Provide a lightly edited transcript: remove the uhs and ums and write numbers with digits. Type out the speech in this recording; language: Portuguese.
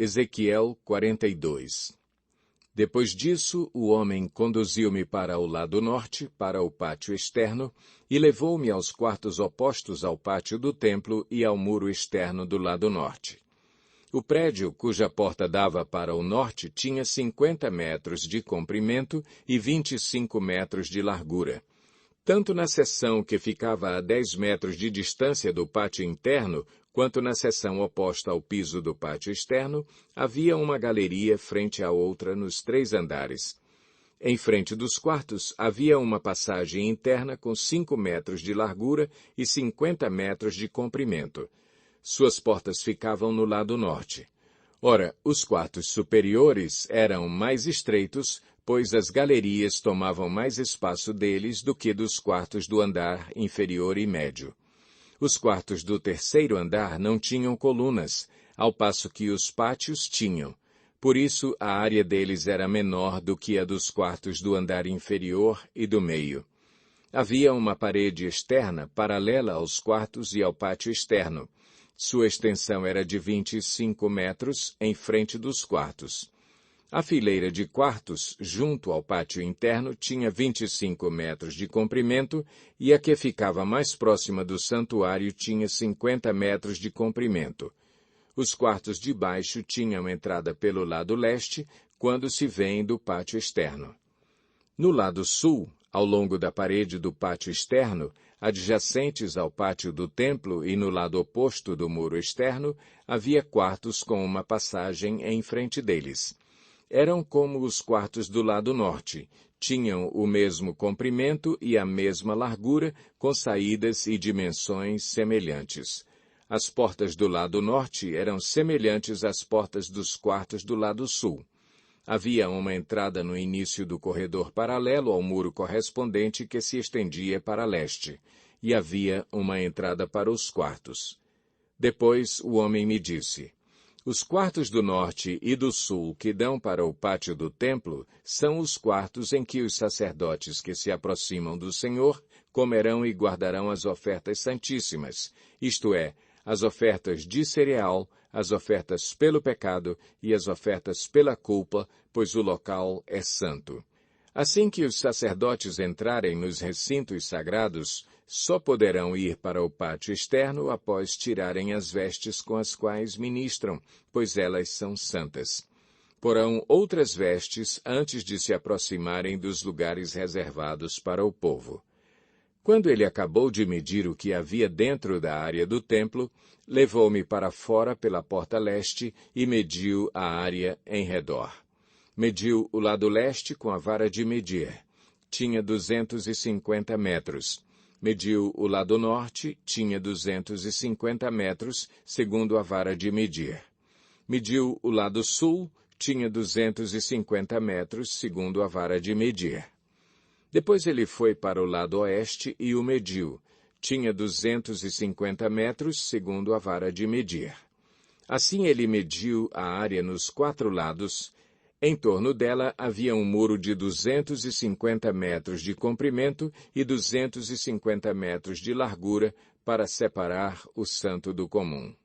Ezequiel 42. Depois disso, o homem conduziu-me para o lado norte, para o pátio externo, e levou-me aos quartos opostos ao pátio do templo e ao muro externo do lado norte. O prédio, cuja porta dava para o norte, tinha 50 metros de comprimento e 25 metros de largura. Tanto na seção que ficava a 10 metros de distância do pátio interno, quanto na seção oposta ao piso do pátio externo, havia uma galeria frente à outra nos 3 andares. Em frente dos quartos, havia uma passagem interna com 5 metros de largura e 50 metros de comprimento. Suas portas ficavam no lado norte. Ora, os quartos superiores eram mais estreitos, pois as galerias tomavam mais espaço deles do que dos quartos do andar inferior e médio. Os quartos do terceiro andar não tinham colunas, ao passo que os pátios tinham. Por isso, a área deles era menor do que a dos quartos do andar inferior e do meio. Havia uma parede externa paralela aos quartos e ao pátio externo. Sua extensão era de 25 metros em frente dos quartos. A fileira de quartos, junto ao pátio interno, tinha 25 metros de comprimento e a que ficava mais próxima do santuário tinha 50 metros de comprimento. Os quartos de baixo tinham entrada pelo lado leste, quando se vem do pátio externo. No lado sul, ao longo da parede do pátio externo, adjacentes ao pátio do templo e no lado oposto do muro externo, havia quartos com uma passagem em frente deles. Eram como os quartos do lado norte, tinham o mesmo comprimento e a mesma largura, com saídas e dimensões semelhantes. As portas do lado norte eram semelhantes às portas dos quartos do lado sul. Havia uma entrada no início do corredor paralelo ao muro correspondente que se estendia para leste, e havia uma entrada para os quartos. Depois o homem me disse: os quartos do norte e do sul que dão para o pátio do templo são os quartos em que os sacerdotes que se aproximam do Senhor comerão e guardarão as ofertas santíssimas, isto é, as ofertas de cereal, as ofertas pelo pecado e as ofertas pela culpa, pois o local é santo. Assim que os sacerdotes entrarem nos recintos sagrados, só poderão ir para o pátio externo após tirarem as vestes com as quais ministram, pois elas são santas. Porão outras vestes antes de se aproximarem dos lugares reservados para o povo. Quando ele acabou de medir o que havia dentro da área do templo, levou-me para fora pela porta leste e mediu a área em redor. Mediu o lado leste com a vara de medir. Tinha 250 metros. Mediu o lado norte, tinha 250 metros, segundo a vara de medir. Mediu o lado sul, tinha 250 metros, segundo a vara de medir. Depois ele foi para o lado oeste e o mediu. Tinha 250 metros, segundo a vara de medir. Assim ele mediu a área nos 4 lados. Em torno dela havia um muro de 250 metros de comprimento e 250 metros de largura para separar o santo do comum.